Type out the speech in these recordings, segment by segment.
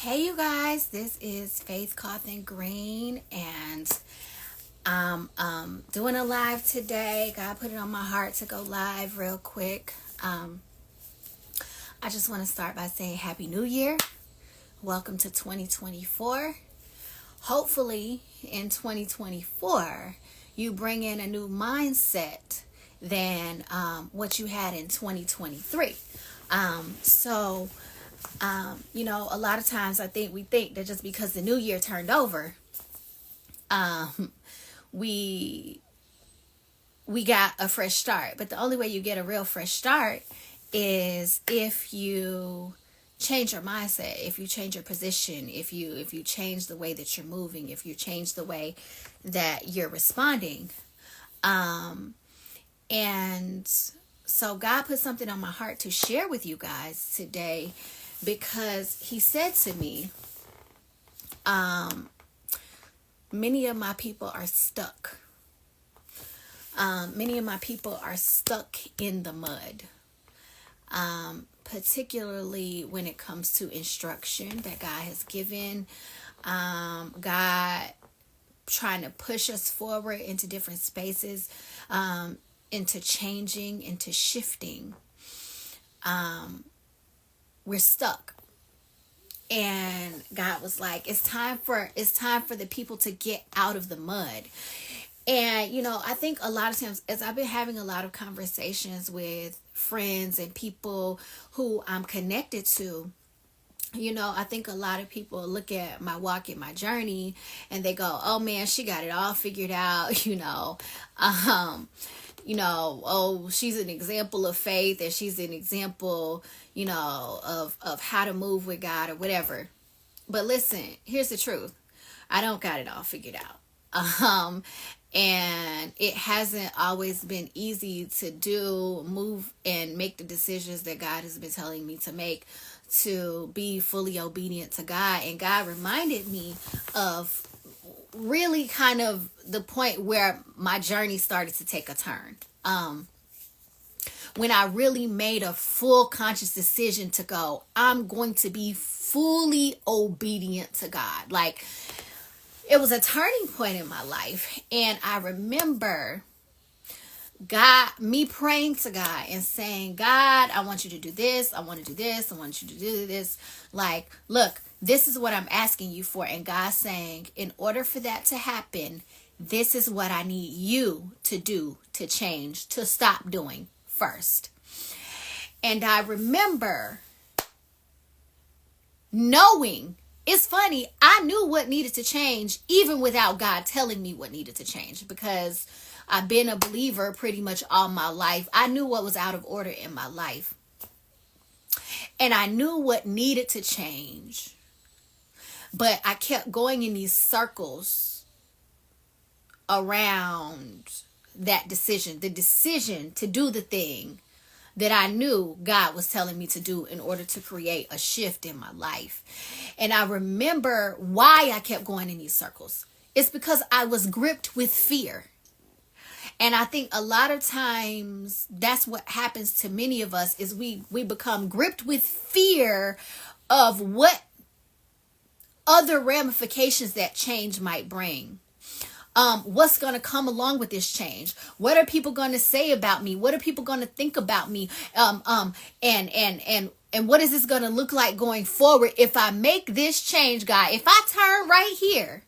Hey, you guys, this is Faith Cawthon-Green, and I'm doing a live today. God put it on my heart to go live real quick. I just want to start by saying Happy New Year. Welcome to 2024. Hopefully, in 2024, you bring in a new mindset than what you had in 2023. A lot of times we think that just because the new year turned over, we got a fresh start. But the only way you get a real fresh start is if you change your mindset, if you change your position, if you change the way that you're moving, if you change the way that you're responding. And so God put something on my heart to share with you guys today, because he said to me, many of my people are stuck. Many of my people are stuck in the mud, particularly when it comes to instruction that God has given. God trying to push us forward into different spaces, into changing, into shifting. We're stuck. And God was like, it's time for the people to get out of the mud. And, I think a lot of times, as I've been having a lot of conversations with friends and people who I'm connected to, I think a lot of people look at my walk and my journey and they go, oh man, she got it all figured out, oh, she's an example of faith, and she's an example, of how to move with God or whatever. But listen, here's the truth. I don't got it all figured out. And it hasn't always been easy to move and make the decisions that God has been telling me to make, to be fully obedient to God. And God reminded me of really kind of the point where my journey started to take a turn. When I really made a full conscious decision to go, I'm going to be fully obedient to God. Like, it was a turning point in my life. And I remember me praying to God and saying, God, I want you to do this. I want to do this. I want you to do this. Like, look, this is what I'm asking you for. And God saying, in order for that to happen, this is what I need you to do, to change, to stop doing first. And I remember knowing, it's funny, I knew what needed to change even without God telling me what needed to change, because I've been a believer pretty much all my life. I knew what was out of order in my life. And I knew what needed to change. But I kept going in these circles around that decision, the decision to do the thing that I knew God was telling me to do in order to create a shift in my life. And I remember why I kept going in these circles. It's because I was gripped with fear. And I think a lot of times that's what happens to many of us, is we become gripped with fear of what other ramifications that change might bring. What's going to come along with this change? What are people going to say about me? What are people going to think about me? And what is this going to look like going forward if I make this change, God? If I turn right here,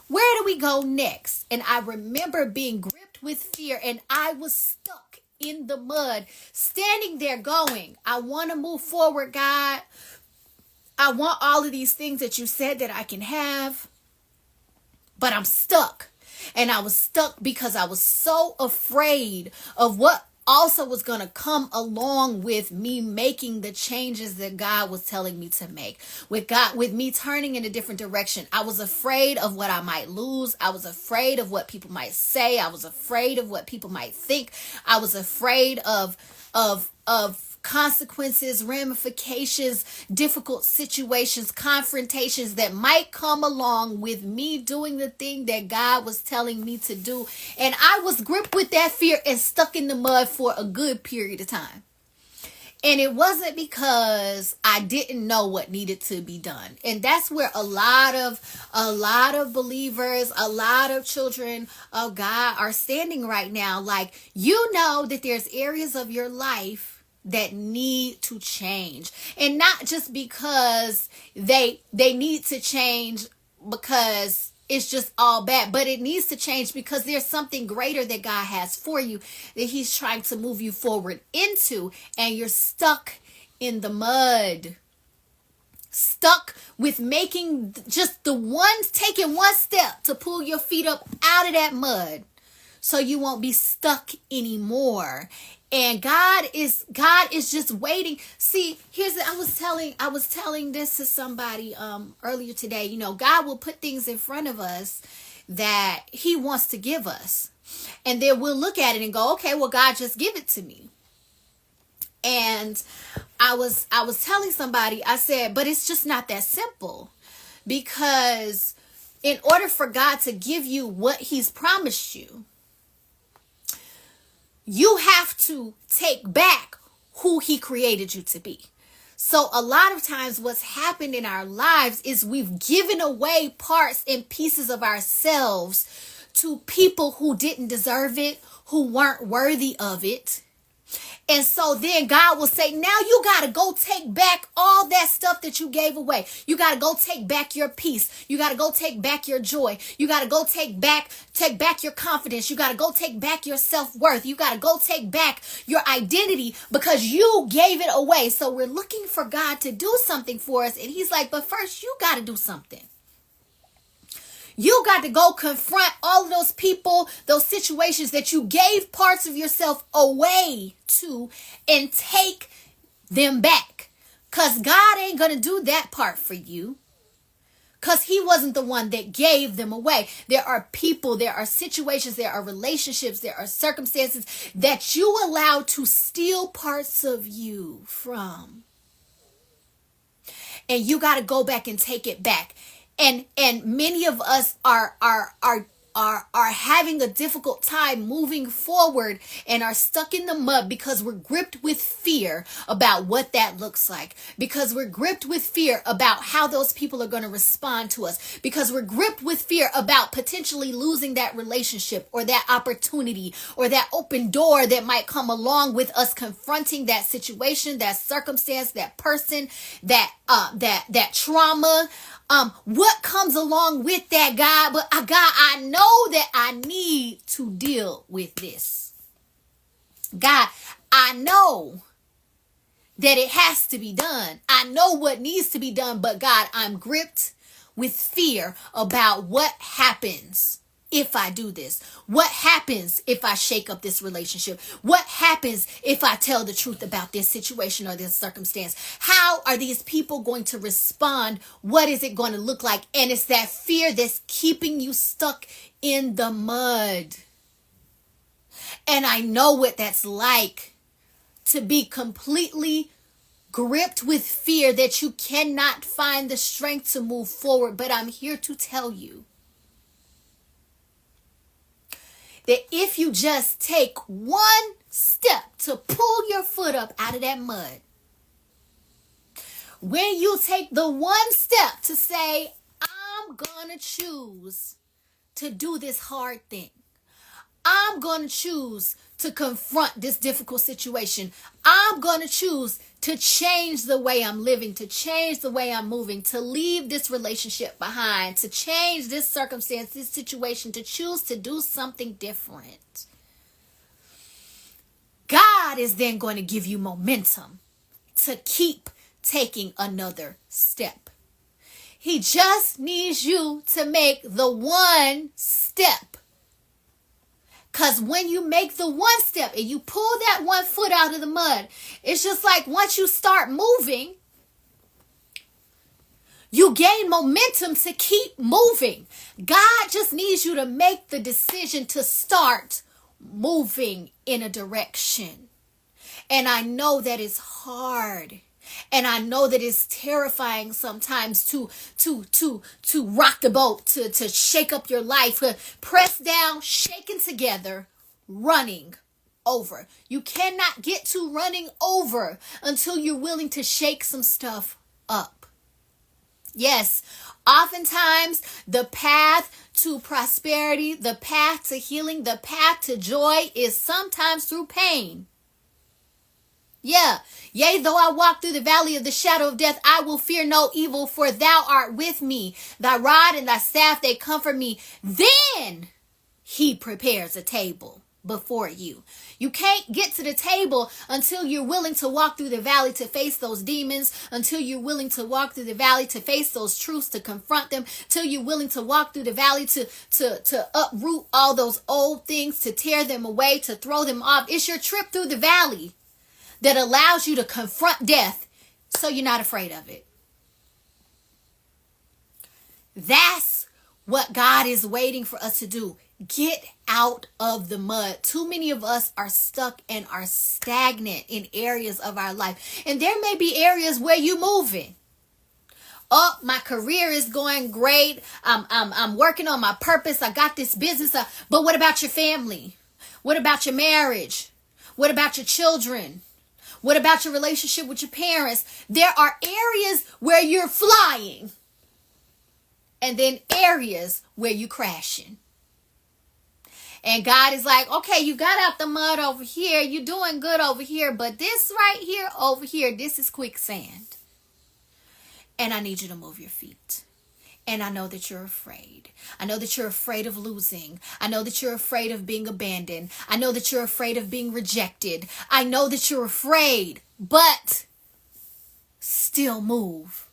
where do we go next? And I remember being gripped with fear, and I was stuck in the mud, standing there going, I want to move forward, God. I want all of these things that you said that I can have, but I'm stuck. And I was stuck because I was so afraid of what also was going to come along with me making the changes that God was telling me to make. With me turning in a different direction. I was afraid of what I might lose. I was afraid of what people might say. I was afraid of what people might think. I was afraid of consequences, ramifications, difficult situations, confrontations that might come along with me doing the thing that God was telling me to do. And I was gripped with that fear and stuck in the mud for a good period of time. And it wasn't because I didn't know what needed to be done. And that's where a lot of believers, a lot of children of God are standing right now. Like, you know that there's areas of your life that need to change. And not just because they need to change because it's just all bad, but it needs to change because there's something greater that God has for you that he's trying to move you forward into, and you're stuck in the mud. Stuck with making just taking one step to pull your feet up out of that mud so you won't be stuck anymore. And God is just waiting. See, I was telling this to somebody earlier today. You know, God will put things in front of us that he wants to give us. And then we'll look at it and go, okay, well, God, just give it to me. And I was telling somebody, I said, but it's just not that simple. Because in order for God to give you what he's promised you, you have to take back who he created you to be. So a lot of times what's happened in our lives is we've given away parts and pieces of ourselves to people who didn't deserve it, who weren't worthy of it. And so then God will say, now you got to go take back all that stuff that you gave away. You got to go take back your peace. You got to go take back your joy. You got to go take back your confidence. You got to go take back your self-worth. You got to go take back your identity because you gave it away. So we're looking for God to do something for us. And he's like, but first you got to do something. You got to go confront all of those people, those situations that you gave parts of yourself away to, and take them back. Because God ain't going to do that part for you. Because he wasn't the one that gave them away. There are people, there are situations, there are relationships, there are circumstances that you allow to steal parts of you from. And you got to go back and take it back. And many of us are having a difficult time moving forward and are stuck in the mud because we're gripped with fear about what that looks like. Because we're gripped with fear about how those people are going to respond to us. Because we're gripped with fear about potentially losing that relationship or that opportunity or that open door that might come along with us confronting that situation, that circumstance, that person, that trauma. What comes along with that, God? But God, I know that I need to deal with this. God, I know that it has to be done. I know what needs to be done, but God, I'm gripped with fear about what happens if I do this. What happens if I shake up this relationship? What happens if I tell the truth about this situation or this circumstance? How are these people going to respond? What is it going to look like? And it's that fear that's keeping you stuck in the mud. And I know what that's like to be completely gripped with fear that you cannot find the strength to move forward. But I'm here to tell you that if you just take one step to pull your foot up out of that mud, when you take the one step to say, I'm going to choose to do this hard thing. I'm going to choose to confront this difficult situation. I'm going to choose to change the way I'm living, to change the way I'm moving, to leave this relationship behind, to change this circumstance, this situation, to choose to do something different. God is then going to give you momentum to keep taking another step. He just needs you to make the one step. Because when you make the one step and you pull that one foot out of the mud, it's just like once you start moving, you gain momentum to keep moving. God just needs you to make the decision to start moving in a direction. And I know that it's hard. And I know that it's terrifying sometimes to rock the boat, to shake up your life, press down, shaking together, running over. You cannot get to running over until you're willing to shake some stuff up. Yes, oftentimes the path to prosperity, the path to healing, the path to joy is sometimes through pain. Yeah. Yea, though I walk through the valley of the shadow of death, I will fear no evil, for thou art with me. Thy rod and thy staff, they comfort me. Then he prepares a table before you. You can't get to the table until you're willing to walk through the valley to face those demons, until you're willing to walk through the valley to face those truths, to confront them, till you're willing to walk through the valley to uproot all those old things, to tear them away, to throw them off. It's your trip through the valley that allows you to confront death so you're not afraid of it. That's what God is waiting for us to do. Get out of the mud. Too many of us are stuck and are stagnant in areas of our life. And there may be areas where you're moving. Oh, my career is going great. I'm working on my purpose. I got this business. But what about your family? What about your marriage? What about your children? What about your relationship with your parents? There are areas where you're flying. And then areas where you're crashing. And God is like, okay, you got out the mud over here. You're doing good over here. But this right here, over here, this is quicksand. And I need you to move your feet. And I know that you're afraid. I know that you're afraid of losing. I know that you're afraid of being abandoned. I know that you're afraid of being rejected. I know that you're afraid, but still move.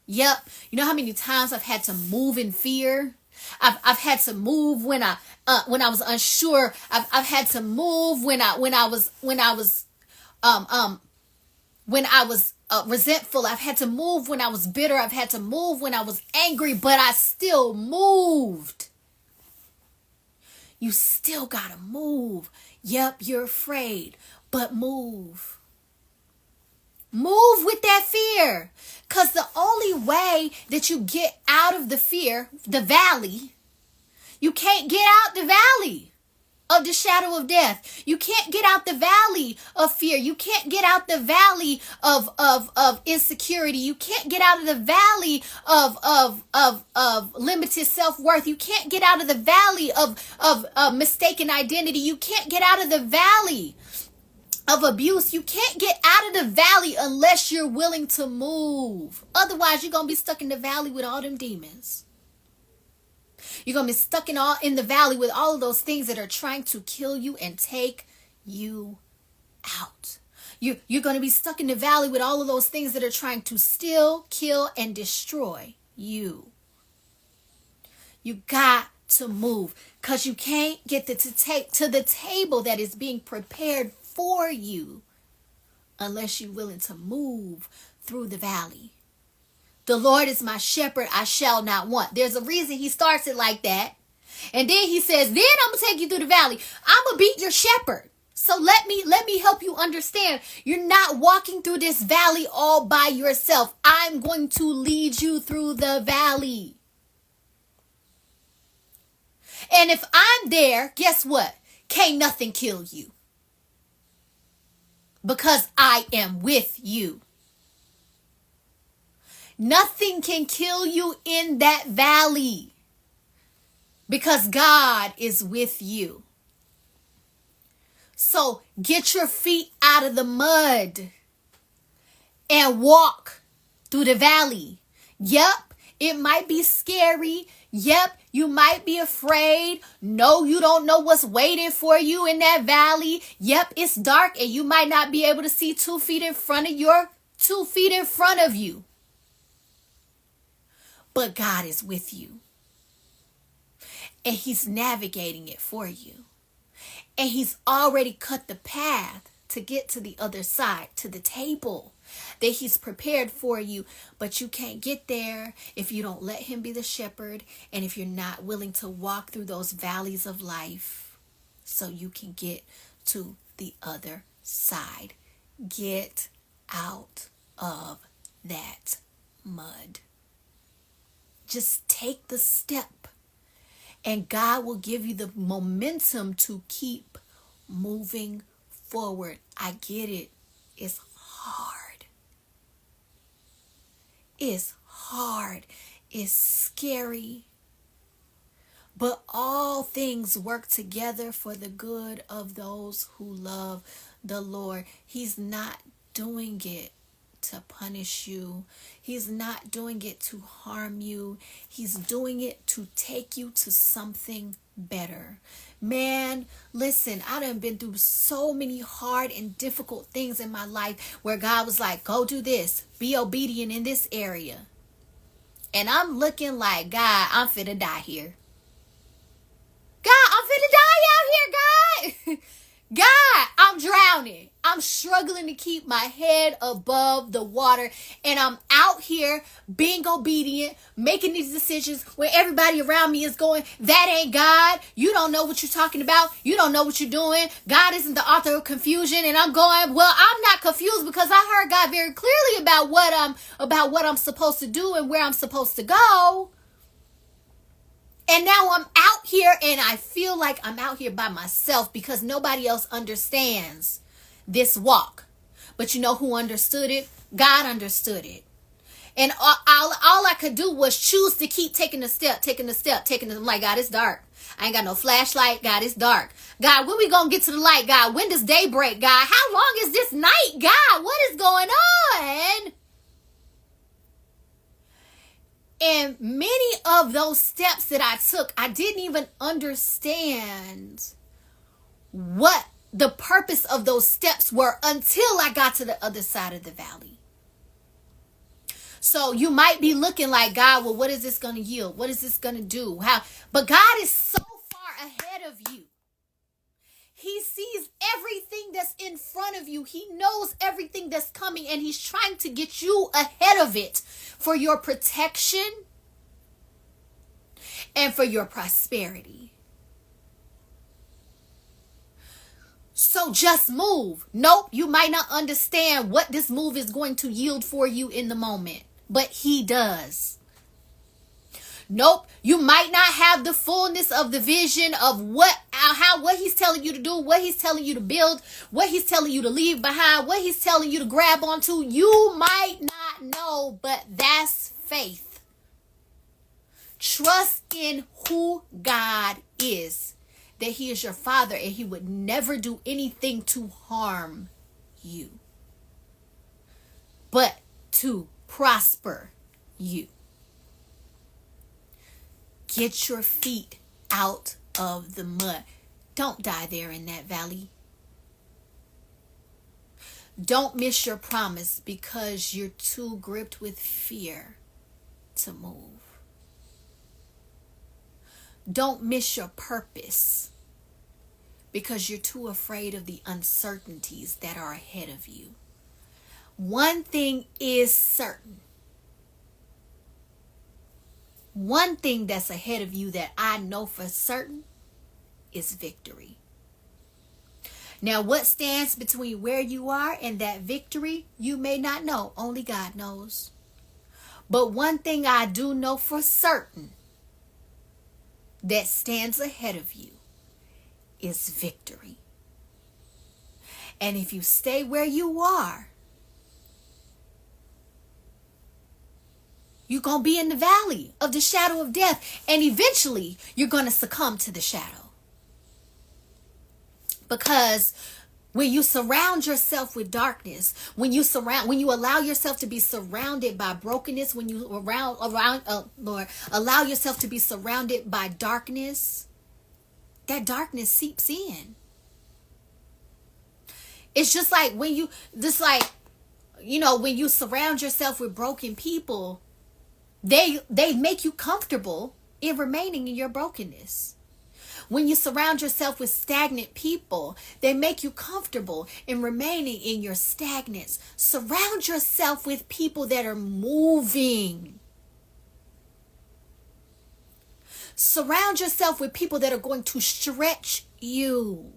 Yep. You know how many times I've had to move in fear? I've had to move when I was unsure. I've had to move when I was resentful. I've had to move when I was bitter. I've had to move when I was angry, but I still moved. You still gotta move. Yep, you're afraid, but move. Move with that fear. Because the only way that you get out of the fear, the valley, you can't get out the valley of the shadow of death. You can't get out the valley of fear. You can't get out the valley of insecurity. You can't get out of the valley of limited self-worth. You can't get out of the valley of mistaken identity. You can't get out of the valley of abuse. You can't get out of the valley unless you're willing to move. Otherwise, you're going to be stuck in the valley with all them demons. You're going to be stuck in the valley with all of those things that are trying to kill you and take you out. You're going to be stuck in the valley with all of those things that are trying to steal, kill, and destroy you. You got to move, because you can't get to the table that is being prepared for you unless you're willing to move through the valley. The Lord is my shepherd, I shall not want. There's a reason he starts it like that. And then he says, then I'm going to take you through the valley. I'm going to be your shepherd. So let me help you understand. You're not walking through this valley all by yourself. I'm going to lead you through the valley. And if I'm there, guess what? Can't nothing kill you. Because I am with you. Nothing can kill you in that valley because God is with you. So get your feet out of the mud and walk through the valley. Yep, it might be scary. Yep, you might be afraid. No, you don't know what's waiting for you in that valley. Yep, it's dark and you might not be able to see 2 feet in front of you. But God is with you. And he's navigating it for you. And he's already cut the path to get to the other side, to the table that he's prepared for you. But you can't get there if you don't let him be the shepherd, and if you're not willing to walk through those valleys of life so you can get to the other side. Get out of that mud. Just take the step, and God will give you the momentum to keep moving forward. I get it. It's hard. It's hard. It's scary. But all things work together for the good of those who love the Lord. He's not doing it to punish you. He's not doing it to harm you. He's doing it to take you to something better. Man, listen, I done been through so many hard and difficult things in my life where God was like, go do this. Be obedient in this area. And I'm looking like, God, I'm finna die here. God, I'm finna die out here, God. God, I'm drowning. I'm struggling to keep my head above the water. And I'm out here being obedient, making these decisions where everybody around me is going, that ain't God. You don't know what you're talking about. You don't know what you're doing. God isn't the author of confusion. And I'm going, well, I'm not confused because I heard God very clearly about what I'm supposed to do and where I'm supposed to go. And now I'm out here and I feel like I'm out here by myself because nobody else understands this walk. But you know who understood it? God understood it. And all I could do was choose to keep taking the step. I'm like, God, it's dark. I ain't got no flashlight. God, it's dark. God, when we gonna get to the light? God, when does day break? God, how long is this night? God, what is going on? And many of those steps that I took, I didn't even understand what the purpose of those steps were until I got to the other side of the valley. So you might be looking like, God, well, what is this going to yield? What is this going to do? But God is so far ahead of you. He sees everything that's in front of you. He knows everything that's coming, and he's trying to get you ahead of it for your protection and for your prosperity. So just move. Nope, you might not understand what this move is going to yield for you in the moment, but he does. Nope, you might not have the fullness of the vision of what he's telling you to do, what he's telling you to build, what he's telling you to leave behind, what he's telling you to grab onto. You might not know, but that's faith. Trust in who God is, that he is your father and he would never do anything to harm you, but to prosper you. Get your feet out of the mud. Don't die there in that valley. Don't miss your promise because you're too gripped with fear to move. Don't miss your purpose because you're too afraid of the uncertainties that are ahead of you. One thing is certain. One thing that's ahead of you that I know for certain is victory. Now, what stands between where you are and that victory, you may not know. Only God knows. But one thing I do know for certain that stands ahead of you is victory. And if you stay where you are, you're going to be in the valley of the shadow of death. And eventually, you're going to succumb to the shadow. Because when you surround yourself with darkness, when you allow yourself to be surrounded by brokenness, when you allow yourself to be surrounded by darkness, that darkness seeps in. It's just like when you surround yourself with broken people, they make you comfortable in remaining in your brokenness. When you surround yourself with stagnant people, they make you comfortable in remaining in your stagnance. Surround yourself with people that are moving. Surround yourself with people that are going to stretch you.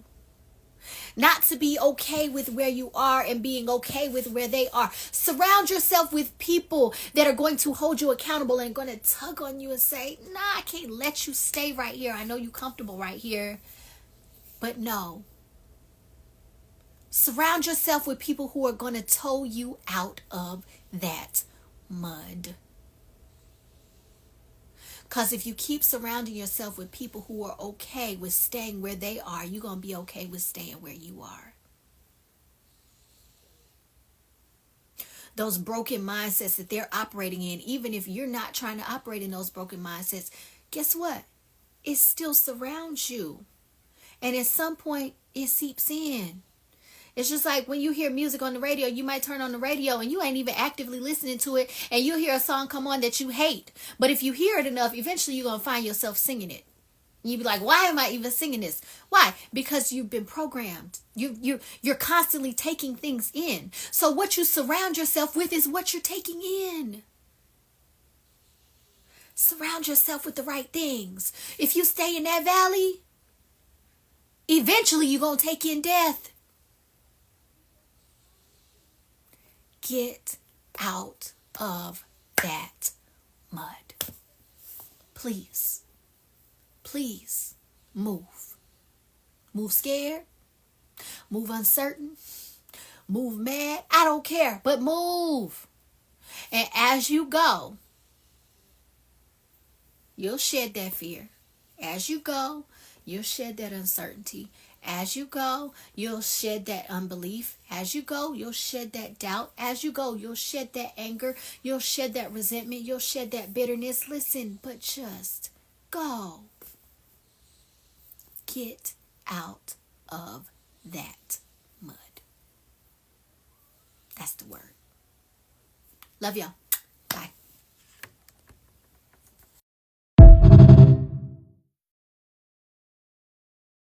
Not to be okay with where you are and being okay with where they are. Surround yourself with people that are going to hold you accountable and going to tug on you and say, nah, I can't let you stay right here. I know you're comfortable right here. But no, Surround yourself with people who are going to tow you out of that mud. Because if you keep surrounding yourself with people who are okay with staying where they are, you're going to be okay with staying where you are. Those broken mindsets that they're operating in, even if you're not trying to operate in those broken mindsets, guess what? It still surrounds you. And at some point, it seeps in. It's just like when you hear music on the radio, you might turn on the radio and you ain't even actively listening to it, and you'll hear a song come on that you hate. But if you hear it enough, eventually you're going to find yourself singing it. You'd be like, why am I even singing this? Why? Because you've been programmed. You're constantly taking things in. So what you surround yourself with is what you're taking in. Surround yourself with the right things. If you stay in that valley, eventually you're going to take in death. Get out of that mud. Please. Please move. Move scared. Move uncertain. Move mad. I don't care, but move. And as you go, you'll shed that fear. As you go, you'll shed that uncertainty. As you go, you'll shed that unbelief. As you go, you'll shed that doubt. As you go, you'll shed that anger. You'll shed that resentment. You'll shed that bitterness. Listen, but just go. Get out of that mud. That's the word. Love y'all.